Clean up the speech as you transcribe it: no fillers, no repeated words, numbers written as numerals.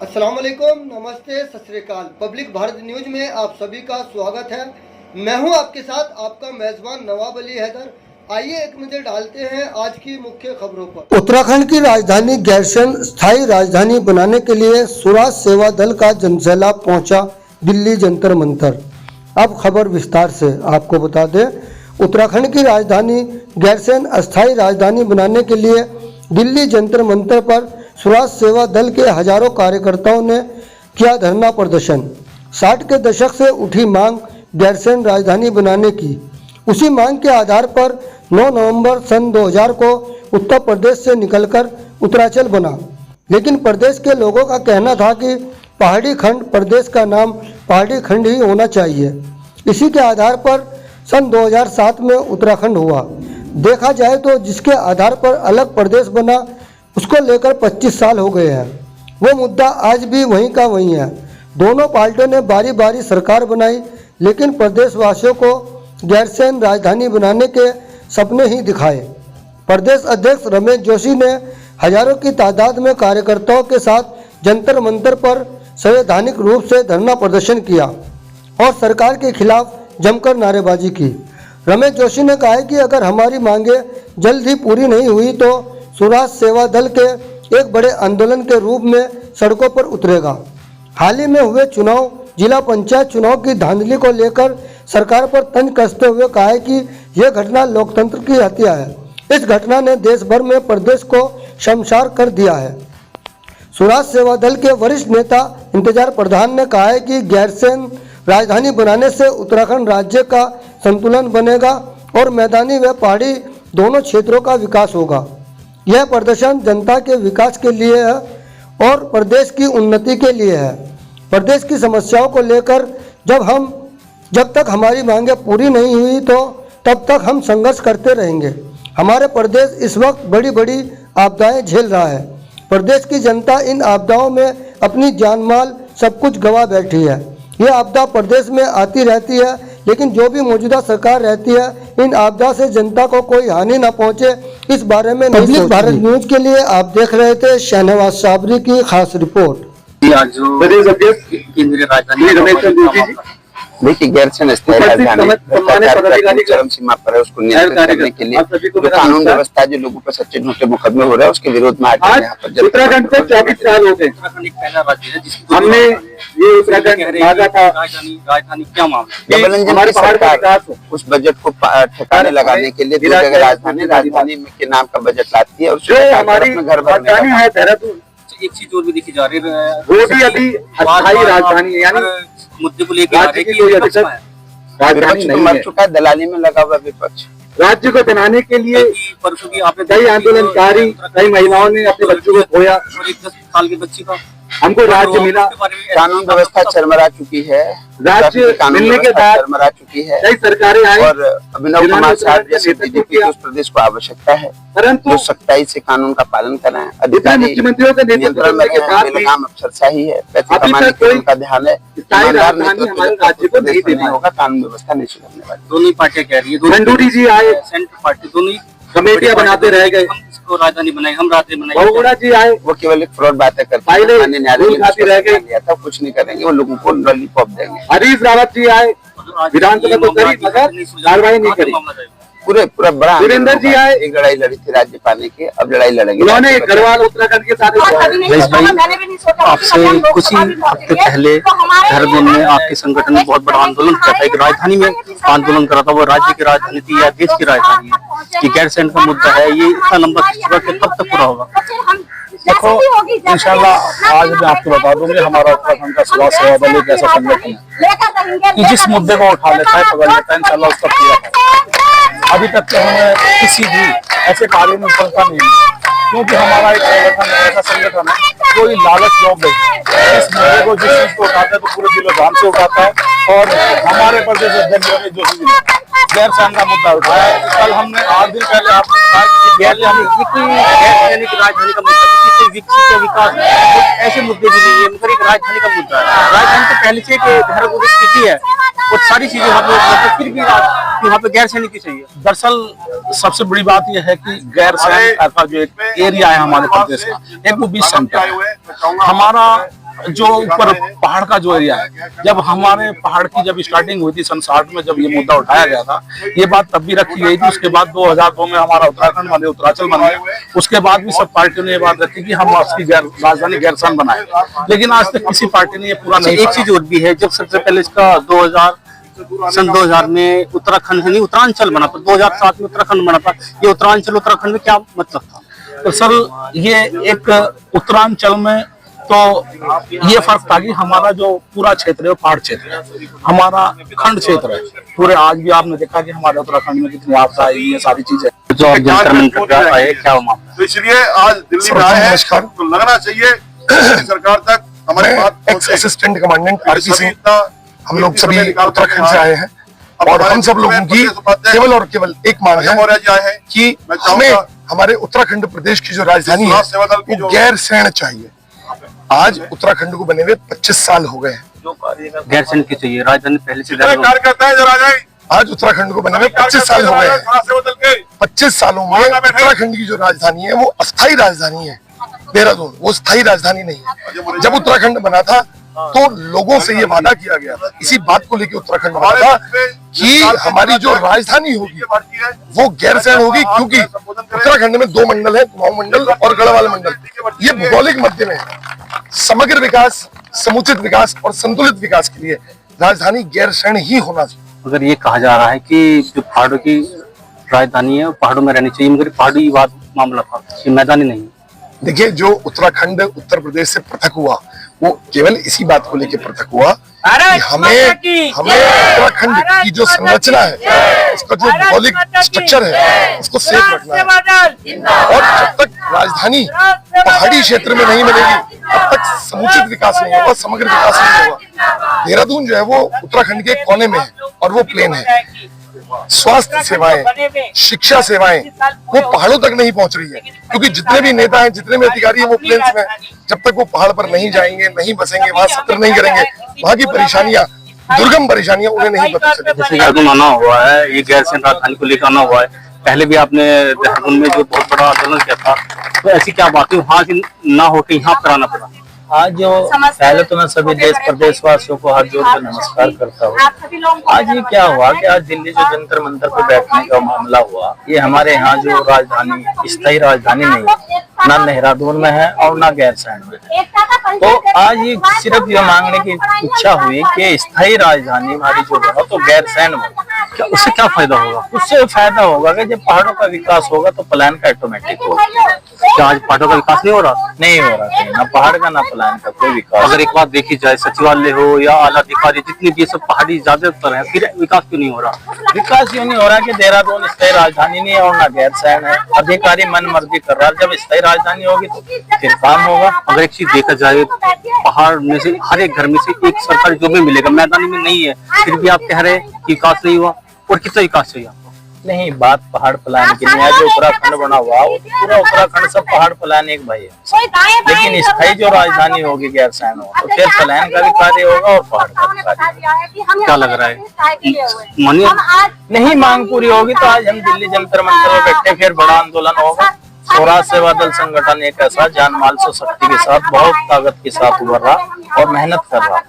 अस्सलाम वालेकुम, नमस्ते, सत श्री अकाल। पब्लिक भारत न्यूज में आप सभी का स्वागत है। मैं हूं आपके साथ आपका मेजबान नवाब अली हैदर। आइए एक नजर डालते हैं आज की मुख्य खबरों पर। उत्तराखंड की राजधानी गैरसैंण स्थायी राजधानी बनाने के लिए स्वराज सेवा दल का जनसैलाब पहुंचा दिल्ली जंतर मंतर। अब खबर विस्तार से आपको बता दें, उत्तराखंड की राजधानी गैरसैंण अस्थायी राजधानी बनाने के लिए दिल्ली जंतर मंतर पर स्वराज सेवा दल के हजारों कार्यकर्ताओं ने किया धरना प्रदर्शन। 60 के दशक से उठी मांग गैरसैंण राजधानी बनाने की, उसी मांग के आधार पर 9 नवंबर सन 2000 को उत्तर प्रदेश से निकलकर उत्तरांचल बना। लेकिन प्रदेश के लोगों का कहना था कि पहाड़ी खंड प्रदेश का नाम पहाड़ी खंड ही होना चाहिए। इसी के आधार पर सन 2007 में उत्तराखंड हुआ। देखा जाए तो जिसके आधार पर अलग प्रदेश बना उसको लेकर 25 साल हो गए हैं। वो मुद्दा आज भी वहीं का वहीं है। दोनों पार्टियों ने बारी बारी सरकार बनाई, लेकिन प्रदेशवासियों को गैरसैंण राजधानी बनाने के सपने ही दिखाए। प्रदेश अध्यक्ष रमेश जोशी ने हजारों की तादाद में कार्यकर्ताओं के साथ जंतर मंतर पर संवैधानिक रूप से धरना प्रदर्शन किया और सरकार के खिलाफ जमकर नारेबाजी की। रमेश जोशी ने कहा है कि अगर हमारी मांगे जल्द ही पूरी नहीं हुई तो स्वराज सेवा दल के एक बड़े आंदोलन के रूप में सड़कों पर उतरेगा। हाल ही में हुए चुनाव, जिला पंचायत चुनाव की धांधली को लेकर सरकार पर तंज कसते हुए कहा है कि यह घटना लोकतंत्र की हत्या है। इस घटना ने देश भर में प्रदेश को शर्मसार कर दिया है। स्वराज सेवा दल के वरिष्ठ नेता इंतजार प्रधान ने कहा है कि गैरसैंण राजधानी बनाने से उत्तराखंड राज्य का संतुलन बनेगा और मैदानी व पहाड़ी दोनों क्षेत्रों का विकास होगा। यह प्रदर्शन जनता के विकास के लिए है और प्रदेश की उन्नति के लिए है। प्रदेश की समस्याओं को लेकर जब तक हमारी मांगें पूरी नहीं हुई तो तब तक हम संघर्ष करते रहेंगे। हमारे प्रदेश इस वक्त बड़ी बड़ी आपदाएं झेल रहा है। प्रदेश की जनता इन आपदाओं में अपनी जान माल सब कुछ गंवा बैठी है। यह आपदा प्रदेश में आती रहती है, लेकिन जो भी मौजूदा सरकार रहती है इन आपदा से जनता को कोई हानि न पहुंचे इस बारे में नहीं। पब्लिक भारत न्यूज के लिए आप देख रहे थे शहनवाज साबरी की खास रिपोर्ट। देखिए, गैरसैंण स्थायी राजधानी चरम सीमा पर है, उसको नियंत्रित करने के लिए जो कानून व्यवस्था जो लोगों पर सच्चे झूठे मुकदमे हो रहे हैं उसके विरोध में आज यहाँ पर उत्तराखंड से 24 साल हो गए। उत्तराखंड एक पहला राज्य है जिसको हमने ये उत्तराखंड मांगा था। राजधानी क्या मामला? की सरकार उस बजट को ठिकाने लगाने के लिए दो जगह राजधानी के नाम का बजट लाती है और हमारी राजधानी है देहरादून। एक चीज और भी देखी जा रही है, वो भी अभी अस्थायी राजधानी है, यानी मुद्दे को लेकर राज्य की कोई अभी तक राजधानी नहीं मर चुका है। दलाली में लगा हुआ विपक्ष राज्य को बनाने के लिए परसों की आपने कई आंदोलनकारी, कई महिलाओं ने अपने बच्चों को खोया और एक 10 साल के बच्ची का हमको राज्य मिला। कानून व्यवस्था चरमरा चुकी है, राज्य मिलने के बाद चरमरा चुकी है। कई सरकारें आई और अभिनव कुमार साहब जैसे बीजेपी को उस प्रदेश को आवश्यकता है, परंतु जो सख्ताई से कानून का पालन कर रहे हैं। अधिकारी मुख्यमंत्रियों के नियंत्रण में काम अफसरशाही है, पैसे कमाने के उनका ध्यान है। हमारे राज्य को नहीं देना होगा, कानून व्यवस्था नहीं सुधरने वाली। दोनों ही पार्टियां कह रही है, खंडूरी जी आए, सेंट्रल पार्टी दोनों ही कमेटियां बनाते रह गए। इसको राजधानी बनाई, हम राजधानी बनाई। बहुगुणा जी आए, वो केवल एक फ्रॉड बातें करते हैं। न्यायालय रह गए, कुछ नहीं करेंगे, वो लोगों को लॉलीपॉप देंगे। हरीश रावत जी आए, विधानसभा तो करी मगर कार्रवाई नहीं करी। पूरा बड़ा वीरेंद्र जी आए, एक लड़ाई लड़ी थी राज्य पाने की, अब लड़ाई लड़ेंगे। उन्होंने गढ़वाल उत्तराखंड के साथ आपसे कुछ ही हफ्ते पहले देहरादून में आपके संगठन ने बहुत बड़ा आंदोलन किया था। एक राजधानी में आंदोलन करा था, वो राज्य की राजधानी थी या देश की राजधानी है। ये गैरसैंण का मुद्दा है, ये इतना लंबा खिंचेगा कि कब तक पूरा होगा? देखो, इंशाल्लाह आज मैं आपको बता दूं कि हमारा उत्तराखंड का स्वराज सेवा दल एक ऐसा संगठन है कि जिस मुद्दे को उठा लेता है, पकड़ लेता है, इंशाल्लाह उसका पूरा है। अभी तक तो हमें किसी भी ऐसे कार्य में सफलता नहीं मिली, क्योंकि हमारा एक संगठन ऐसा संगठन है कोई लालच जॉब नहीं। इस मुद्दे को जिस चीज को उठाता है तो पूरे दिलो जान से उठाता है। और हमारे प्रदेश अध्यक्ष जो गैरसैंण का मुद्दा उठाया, कल हमने 8 दिन पहले आपको बताया कि राजधानी का मुद्दा विकसित विकास ऐसे मुद्दे भी नहीं है, मगर एक राजधानी का मुद्दा है। राजधानी तो पहले से देहरादून स्थिति है और सारी चीजें यहाँ पे, फिर भी यहाँ पे गैरसैंण की चाहिए। दरअसल सबसे बड़ी बात यह है कि गैरसैंण का जो एक एरिया है हमारे प्रदेश का, एक वो बीच सेंटर है। हमारा जो ऊपर पहाड़ का जो एरिया है, जब हमारे पहाड़ की जब स्टार्टिंग हुई थी सन 60 में, जब ये मुद्दा उठाया गया था, ये बात तब भी रखी गई थी। उसके बाद 2002 में हमारा उत्तराखंड बने, उत्तरांचल बन गया। उसके बाद भी सब पार्टियों ने ये बात रखी कि हम उसकी राजधानी गैरसैंण बनाए, लेकिन आज तक किसी पार्टी ने ये पूरा नहीं। एक चीज और भी है, जब सबसे पहले इसका सन 2000 में उत्तराखंड नहीं उत्तरांचल बना था, 2007 में उत्तराखंड बना था। ये उत्तरांचल उत्तराखंड में क्या मतलब था? तो सर ये एक उत्तरांचल में तो ये फर्क था कि हमारा जो पूरा क्षेत्र है वो पहाड़ क्षेत्र है, हमारा खंड क्षेत्र है पूरे। आज भी आपने देखा कि हमारे उत्तराखंड में कितनी आपदा आई, ये सारी चीजें जो आप जंतर मंतर कर रहे हैं, क्या मामला? तो इसलिए आज दिल्ली में आए हैं, तो लगना चाहिए सरकार तक हमारी बात असिस्टेंट कमांडेंट आरपीसी, हम लोग सभी उत्तराखंड से आए हैं और हम सब लोगों की केवल और केवल एक मांग है कि हमें हमारे उत्तराखंड प्रदेश की जो राजधानी है वो गैरसैंण चाहिए। आज उत्तराखंड को बने हुए 25 साल हो गए हैं। गैरसैंण की चाहिए राजधानी पहले से आज उत्तराखंड को बने हुए 25 साल हो गए हैं। 25 सालों में उत्तराखंड की जो राजधानी है वो अस्थायी राजधानी है देहरादून, वो स्थायी राजधानी नहीं है। जब उत्तराखंड बना था तो लोगों से ये वादा किया गया था, इसी बात को लेकर उत्तराखंड बना था कि हमारी जो राजधानी होगी वो गैरसैंण होगी, क्योंकि उत्तराखंड में 2 मंडल है, कुमाऊं मंडल और गढ़वाल मंडल। ये भौगोलिक मध्य में समग्र विकास, समुचित विकास और संतुलित विकास के लिए राजधानी गैरसैंण ही होना चाहिए। अगर ये कहा जा रहा है कि जो पहाड़ों की राजधानी है वो पहाड़ों में रहनी चाहिए, मगर पहाड़ी बात मामला था, ये मैदानी नहीं। देखिए, जो उत्तराखंड उत्तर प्रदेश से पृथक हुआ वो केवल इसी बात को लेकर पृथक हुआ कि हमें उत्तराखंड की जो संरचना है, उसका जो भौगोलिक स्ट्रक्चर है, उसको सेफ रखना है। और जब तक राजधानी पहाड़ी क्षेत्र में नहीं मिलेगी तब तक समुचित विकास नहीं होगा, समग्र विकास नहीं होगा। देहरादून जो है वो उत्तराखंड के कोने में है और वो प्लेन है। स्वास्थ्य सेवाएं, शिक्षा सेवाएं वो पहाड़ों तक नहीं पहुंच रही है, क्योंकि जितने भी नेता हैं, जितने भी अधिकारी हैं, वो प्लेन्स में। जब तक वो पहाड़ पर नहीं जाएंगे, नहीं बसेंगे, वहां सत्र नहीं करेंगे, वहां की परेशानियां, दुर्गम परेशानियां उन्हें नहीं पता चलेगी। जैसे देहरादून आना हुआ है, ये गैरसैंण राजधानी को लेकर आना हुआ है। पहले भी आपने देहरादून में जो बहुत बड़ा आंदोलन किया था, तो ऐसी क्या बात है वहां की ना होकर यहाँ पर आना पड़ा? आज जो पहले तो मैं सभी देश प्रदेश वासियों को हाथ जोड़कर नमस्कार करता हूँ। आज ये क्या हुआ कि आज दिल्ली जो जंतर मंतर पर बैठने का मामला हुआ, ये हमारे यहाँ जो राजधानी स्थायी राजधानी नहीं है, ना देहरादून में है और ना गैरसैंण में है। तो आज ये सिर्फ ये मांगने की इच्छा हुई कि स्थायी राजधानी हमारी जो बना तो गैरसैंण में। उससे क्या फायदा होगा? उससे फायदा होगा कि जब पहाड़ों का विकास होगा तो प्लान का ऑटोमेटिक होगा। क्या आज पहाड़ों का विकास नहीं हो रहा? नहीं हो रहा है, ना पहाड़ का ना प्लान का कोई विकास। अगर एक बात देखी जाए, सचिवालय हो या आला अधिकारी जितने भी सब पहाड़ी ज्यादातर है, फिर विकास क्यों नहीं हो रहा? विकास क्यों नहीं हो रहा कि देहरादून स्थायी राजधानी नहीं है और ना गैरसैंण है। अधिकारी मन मर्जी कर रहा है, जब स्थायी राजधानी होगी तो फिर काम होगा। अगर एक चीज देखा जाए, पहाड़ में से हर एक घर में से एक सरकारी जॉब में मिलेगा, मैदानी में नहीं है, फिर भी आप कह रहे हैं कि विकास नहीं हुआ। और कितना विकास चाहिए आपको? नहीं, बात पहाड़ प्लान की नहीं है। जो उत्तराखंड बना हुआ पूरा उत्तराखंड सब पहाड़ प्लान एक भाई है, लेकिन स्थायी जो राजधानी होगी गैरसैंण हो तो फिर प्लान का भी कार्य होगा और पहाड़ का भी कार्य। क्या लग रहा है मानिए नहीं मांग पूरी होगी तो आज हम दिल्ली जंतर मंतर में बैठे, फिर बड़ा आंदोलन होगा। स्वराज सेवा दल संगठन एक ऐसा जान माल से शक्ति के साथ बहुत ताकत के साथ उभर रहा और मेहनत कर रहा।